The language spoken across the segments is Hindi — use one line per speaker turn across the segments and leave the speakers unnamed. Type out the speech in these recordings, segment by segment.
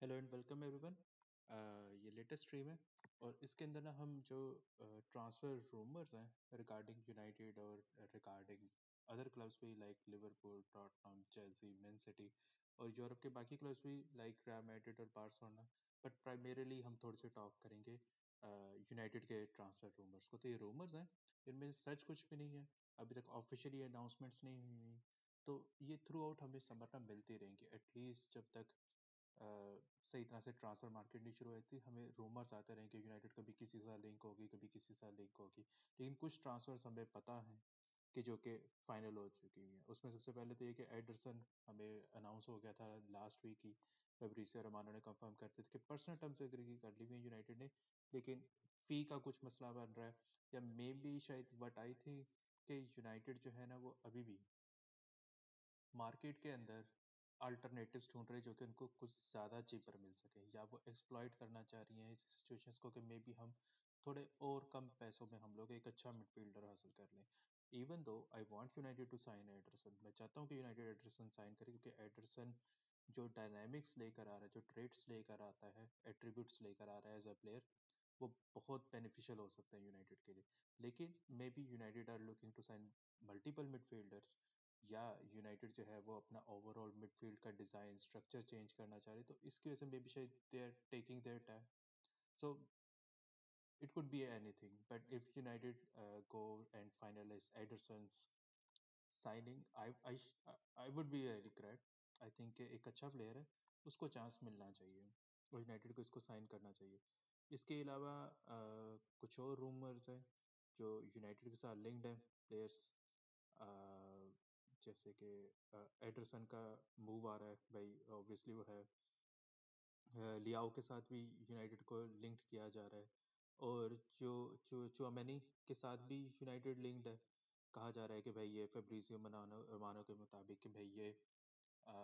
Hello and welcome everyone. ये लेटेस्ट स्ट्रीम है और इसके अंदर ना हम जो ट्रांसफर रूमर्स हैं रिगार्डिंग यूनाइटेड और रिगार्डिंग अदर क्लब्स भी like Liverpool, Tottenham, Chelsea, man city और यूरोप के बाकी क्लब्स भी लाइक रियल मैड्रिड और बार्सिलोना। बट प्राइमरीली हम थोड़े से टॉक करेंगे यूनाइटेड के ट्रांसफर रूमर्स को। तो ये रूमर्स हैं, इनमें सच कुछ भी नहीं है, अभी तक ऑफिशियली अनाउंसमेंट्स नहीं हुई। तो ये थ्रू आउट हमें समझ में मिलती रहेंगी एटलीस्ट जब तक सही तरह से ट्रांसफर मार्केट नहीं शुरू हुई थी। हमें रूमर्स आते रहे कि यूनाइटेड कभी किसी के साथ लिंक होगी, कभी किसी के साथ लिंक होगी, लेकिन कुछ ट्रांसफर्स हमें पता है कि जो कि फाइनल हो चुकी हुई है। उसमें सबसे पहले तो ये कि एडरसन हमें अनाउंस हो गया था लास्ट वीक ही। फैब्रिसियो रोमानो ने कंफर्म करते थे कि पर्सनल टर्म्स एग्री कर ली हुई है यूनाइटेड ने, लेकिन फी का कुछ मसला बन रहा है। या मे बी शायद वट आई थी कि यूनाइटेड जो है ना वो अभी भी मार्केट के अंदर अल्टरनेटिव्स ढूंढ रहे हैं जो कि उनको कुछ ज़्यादा चीपर मिल सके, या वो एक्सप्लॉइट करना चाह रही हैं इस सिचुएशंस को कि मे बी हम थोड़े और कम पैसों में हम लोग एक अच्छा मिडफील्डर हासिल कर लें। Even though I want United to sign Ederson, मैं चाहता हूँ कि यूनाइटेड एडरसन साइन करे, क्योंकि एडरसन जो डायनामिक्स लेकर आ रहा है, जो ट्रेड्स लेकर आता है, एट्रीब्यूट्स लेकर आ रहा है एज अ प्लेयर, वो बहुत बेनिफिशियल हो सकता है यूनाइटेड के लिए। लेकिन maybe United are looking to sign multiple midfielders, या यूनाइटेड जो है वो अपना ओवरऑल मिडफील्ड का डिजाइन स्ट्रक्चर चेंज करना चाह रहे, तो इसकी वजह से मे बी शायद they are taking their time. So it could be anything, but if United go and finalize Ederson's signing, I would be very glad. I think एक अच्छा प्लेयर है, उसको चांस मिलना चाहिए और यूनाइटेड को इसको साइन करना चाहिए। इसके अलावा कुछ और रूमर्स हैं जो यूनाइटेड के साथ लिंक्ड हैं प्लेयर्स, जैसे कि एडरसन का मूव आ रहा है भाई, ऑब्वियसली वो है। लियाओ के साथ भी यूनाइटेड को लिंक्ड किया जा रहा है, और जो चुआमेनी के साथ भी यूनाइटेड लिंक्ड है। कहा जा रहा है कि भाई ये फैब्रिसियो मनानो रोमानो के मुताबिक कि भाई ये अ,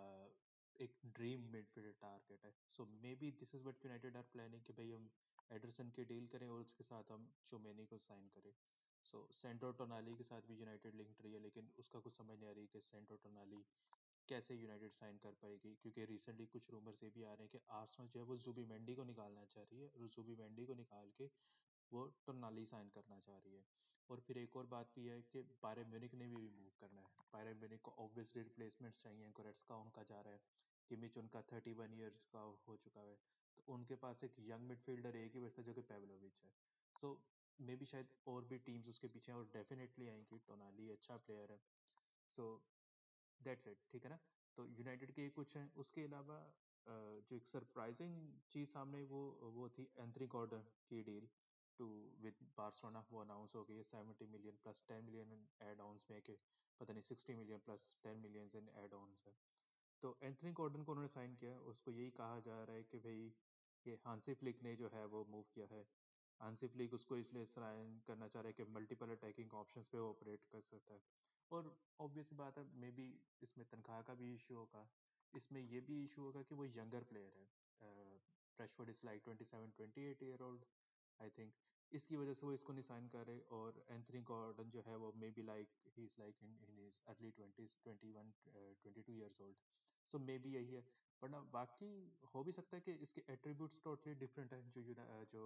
एक ड्रीम मिडफील्ड टारगेट है। So maybe this is what United are planning कि भाई हम एडरसन की डील करें और उसके साथ हम चुमेनी को साइन करें। सो सेंट्रो टोनाली के साथ भी यूनाइटेड लिंक्ड रही है, लेकिन उसका कुछ समझ नहीं आ रही कि सेंट्रो टोनाली कैसे यूनाइटेड साइन कर पाएगी, क्योंकि रिसेंटली कुछ रूमर्स ये भी आ रहे हैं कि आर्सेनल जो है वो जुबीमेंडी को निकालना चाह रही है, और जुबीमेंडी को निकाल के वो टोनाली साइन करना चाह रही है। और फिर एक और बात भी है कि बायरन म्यूनिख ने भी मूव करना है। बायरन म्यूनिख को ऑब्वियसली रिप्लेसमेंट्स चाहिए, गोरेट्सका उनका जा रहा है, किमिच उनका 31 ईयर्स का हो चुका है, तो उनके पास एक यंग मिडफील्डर एक ही बचता जो कि पेवलोविच है। सो मे बी शायद और भी टीम्स उसके पीछे हैं और डेफिनेटली आएंगी। टोनाली अच्छा प्लेयर है। सो दैट्स इट, ठीक है ना। तो यूनाइटेड के ये कुछ हैं। उसके अलावा जो एक सरप्राइजिंग चीज सामने आई, वो थी एंथनी गॉर्डन की डील टू विद बार्सिलोना। वो अनाउंस हो गई है, 70 million plus 10 million add ons में, के पता नहीं 60 million plus 10 million in add ons है। तो एंथनी गॉर्डन को उन्होंने साइन किया है। उसको यही कहा जा रहा है कि भाई ये हांसी फ्लिक ने जो है वो मूव किया है। हांसी फ्लिक उसको इसलिए साइन करना चाह रहा है कि मल्टीपल अटैकिंग ऑप्शंस पे वो ऑपरेट कर सकता है। और ऑब्वियस बात है, मे बी इसमें तनख्वाह का भी इशू होगा, इसमें ये भी इशू होगा कि वो यंगर प्लेयर है। Rashford is like 27-28 year old I think. इसकी वजह से वो इसको नहीं साइन कर रहे, और एंथनी गॉर्डन जो है वो may be like he is like in his early 20s, 21 22 years old. So may be यही है। वरना बाकी हो भी सकता है कि इसके एट्रीब्यूट्स टोटली डिफरेंट है जो जो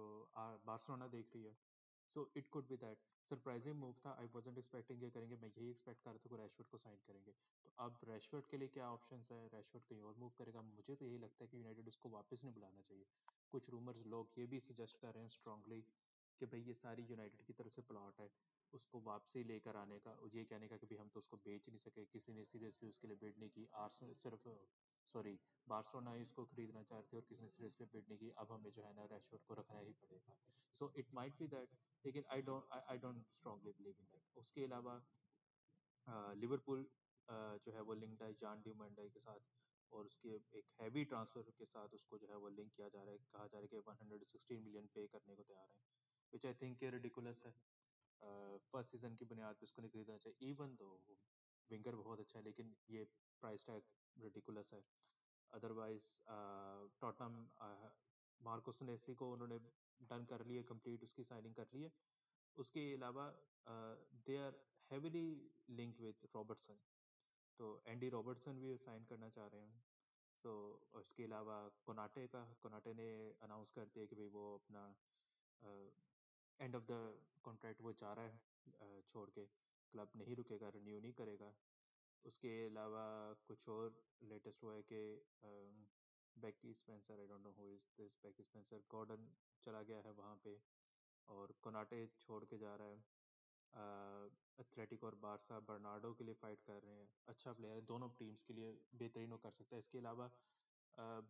बार्सिलोना देख रही है। So it could be that surprising move था। आई वाजंट एक्सपेक्टिंग ये करेंगे, मैं यही एक्सपेक्ट कर रहा था कि रैशफोर्ड को साइन करेंगे। तो अब रैशफोर्ड के लिए क्या ऑप्शंस है, रैशफोर्ड कहीं और मूव करेगा, मुझे तो यही लगता है कि यूनाइटेड उसको वापस नहीं बुलाना चाहिए। कुछ रूमर्स लोग ये भी सजेस्ट कर रहे हैं स्ट्रांगली कि भाई ये सारी यूनाइटेड की तरफ से प्लॉट है उसको वापसी लेकर आने का, और ये कहने का कि भाई हम तो उसको बेच नहीं सके, किसी ने सीरियसली उसके लिए बिड नहीं की। आर्सेनल सिर्फ सॉरी बार्सिलोना ही इसको खरीदना चाहते और किसी ने सीरियसली बिड नहीं की, अब हमें जो है ना रैशफोर्ड को रखना ही पड़ेगा। So it might be that, लेकिन I don't strongly believe in that. उसके अलावा लिवरपूल जो है वो लिंक्ड है जॉन डी मंडे के साथ, और उसके एक हैवी ट्रांसफर के साथ उसको जो है वो लिंक किया जा रहा है। कहा जा रहा है कि 116 मिलियन पे करने को तैयार है, विच आई थिंक रिडिकुलस है। फर्स्ट सीजन की बुनियाद पे उसको नहीं खरीदना चाहिए, इवन दो विंगर बहुत अच्छा है, लेकिन ये प्राइस टैग रिडिकुलस है। अदरवाइज टॉटनहम मार्कोस नेसी को उन्होंने डन कर लिया, कंप्लीट उसकी साइनिंग कर ली है। उसके अलावा they are heavily linked with Robertson, तो एंडी रॉबर्टसन भी साइन करना चाह रहे हैं। सो उसके अलावा कोनाटे ने अनाउंस कर दिया कि भाई वो अपना एंड ऑफ द कॉन्ट्रैक्ट वो जा रहा है, छोड़ के क्लब नहीं रुकेगा, रिन्यू नहीं करेगा। उसके अलावा कुछ और लेटेस्ट हुआ है कि Becky Spencer, I don't know who is this Becky Spencer, Gordon चला गया है वहाँ पे, और कोनाटे छोड़ के जा रहा है। एथलेटिक और बारसा बर्नार्डो के लिए फाइट कर रहे हैं, अच्छा प्लेयर है, दोनों टीम्स के लिए बेहतरीन वो कर सकता है। इसके अलावा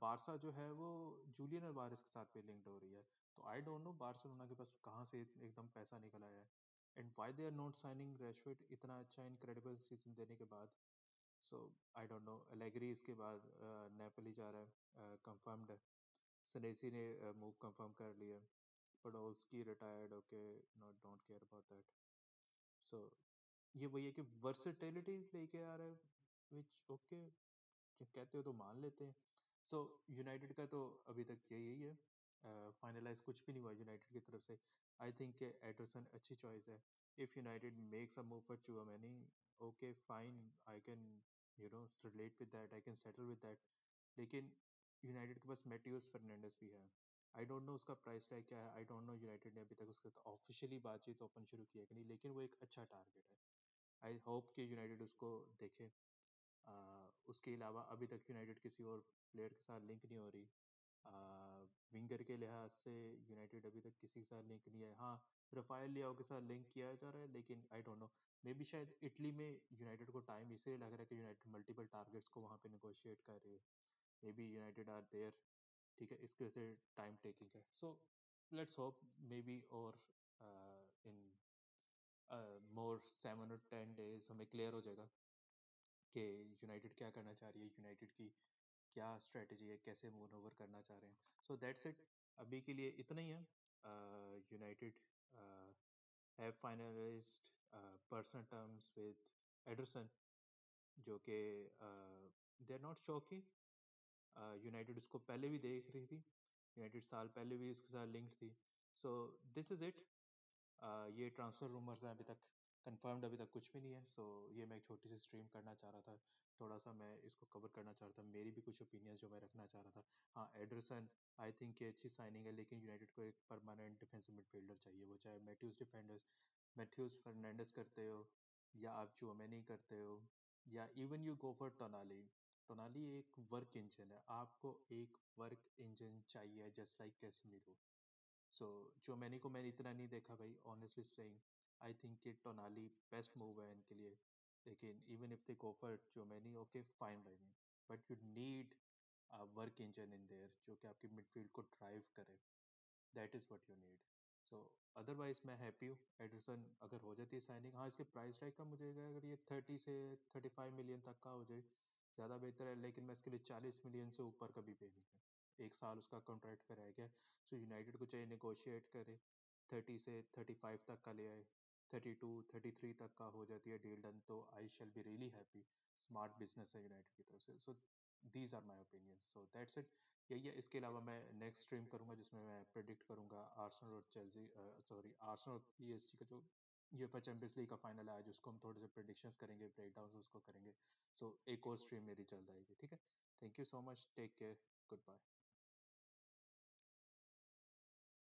बारसा जो है वो जूलियन अल्वारेस के साथ भी लिंक्ड हो रही है। तो आई डोंट नो बार्सिलोना के पास कहाँ से एकदम पैसा निकल आया है, and why they are not signing Rashford इतना अच्छा इनक्रेडिबल सीजन देने के बाद। So I don't know. Allegri इसके बाद नेपोली जा रहा है, कंफर्म्ड है। सेनेसी ने मूव कंफर्म कर लिया। Podolski retired, okay, not don't care about that. So ये वही है कि वर्सेटिलिटी लेके आ रहा है, विच ओके, कहते हो तो मान लेते हैं। सो यूनाइटेड का तो अभी तक यही है, फाइनलाइज कुछ भी नहीं हुआ यूनाइटेड की तरफ से। आई थिंक एडरसन अच्छी चॉइस है। If United makes a move for Tchouameni, okay fine, I can relate with that, I can settle with that. लेकिन यूनाइटेड के पास मैथ्यूस फर्नांडिस भी है। आई डोंट नो उसका प्राइस टैग क्या है, आई डोंट नो यूनाइटेड ने अभी तक उसके तो ऑफिशियली बातचीत ओपन शुरू की है कि नहीं, लेकिन वो एक अच्छा टारगेट है। आई होप कि यूनाइटेड उसको देखे। उसके अलावा अभी तक यूनाइटेड किसी और प्लेयर के साथ लिंक नहीं हो रही। विंगर के लिहाज से यूनाइटेड अभी तक किसी के साथ लिंक नहीं है। हाँ, रफाएल लियाओ के साथ लिंक किया जा रहा है, लेकिन I don't no, may be शायद इटली में यूनाइटेड को टाइम इसलिए लग रहा है कि यूनाइटेड मल्टीपल टारगेट्स को वहाँ पे निगोशिएट कर रही है। Maybe United are there, ठीक है, इसकी वजह से टाइम टेकिंग है। So let's hope maybe, और इन मोर 7 और 10 डेज हमें क्लियर हो जाएगा कि यूनाइटेड क्या करना चाह रही है, यूनाइटेड की क्या स्ट्रेटजी है, कैसे मूव ओवर करना चाह रहे हैं। सो दैट्स इट, अभी के लिए इतना ही है। United have finalised personal terms with Ederson, जो कि they are not shocking. United उसको पहले भी देख रही थी, यूनाइटेड साल पहले भी उसके साथ लिंक्ड थी। So this is it. ये ट्रांसफ़र रूमर्स हैं, अभी तक कंफर्म्ड अभी तक कुछ भी नहीं है। सो ये मैं एक छोटी सी स्ट्रीम करना चाह रहा था, थोड़ा सा मैं इसको कवर करना चाह रहा था, मेरी भी कुछ ओपिनियंस जो मैं रखना चाह रहा था। हाँ, एडरसन आई थिंक ये अच्छी साइनिंग है, लेकिन यूनाइटेड को एक परमानेंट डिफेंसिव मिडफील्डर चाहिए, वो चाहे मैथ्यूज फर्नांडिस करते हो, या आप चुआमेनी करते हो, या इवन यू गो फॉर टोनाली। टोनाली एक वर्क इंजन है, आपको एक वर्क इंजन चाहिए, जस्ट लाइक कैसेमीरो। सो चोमेनी को मैंने इतना नहीं देखा भाई, ऑनेस्टली स्पेइंग। आई थिंक कि टोनाली बेस्ट मूव है इनके लिए। लेकिन even if they go for Tchouameni, okay fine by me, but you need a work engine in there जो कि आपकी मिडफील्ड को ड्राइव करे। That is what you need. So otherwise मैं हैप्पी हूँ। एडरसन अगर हो जाती है साइनिंग, हाँ इसके प्राइस टैग का मुझे अगर ये 30 से 35 मिलियन तक का हो जाए ज़्यादा बेहतर है, लेकिन मैं इसके लिए 40 मिलियन से ऊपर का भी पे नहीं है। एक साल उसका कॉन्ट्रैक्ट का रह गया। सो यूनाइटेड को चाहिए निगोशिएट करे, 30 से 35 तक का ले आए, 32 33 तक का हो जाती है डील डन, तो I shall be really happy. Smart business है यूनाइटेड की तरफ से। So these are my opinion, so that's it. यही है। इसके अलावा मैं नेक्स्ट स्ट्रीम करूंगा जिसमें मैं प्रिडिक्ट करूंगा आर्सेनल और चेल्सी, सॉरी आर्सेनल और पीएसजी का जो यूएफए चैंपियंस लीग का फाइनल है आज, उसको हम थोड़े से प्रिडिक्शंस करेंगे, ब्रेक डाउन उसको करेंगे। सो एक और स्ट्रीम मेरी चल जाएगी, ठीक है। Thank you so much, take care, good bye.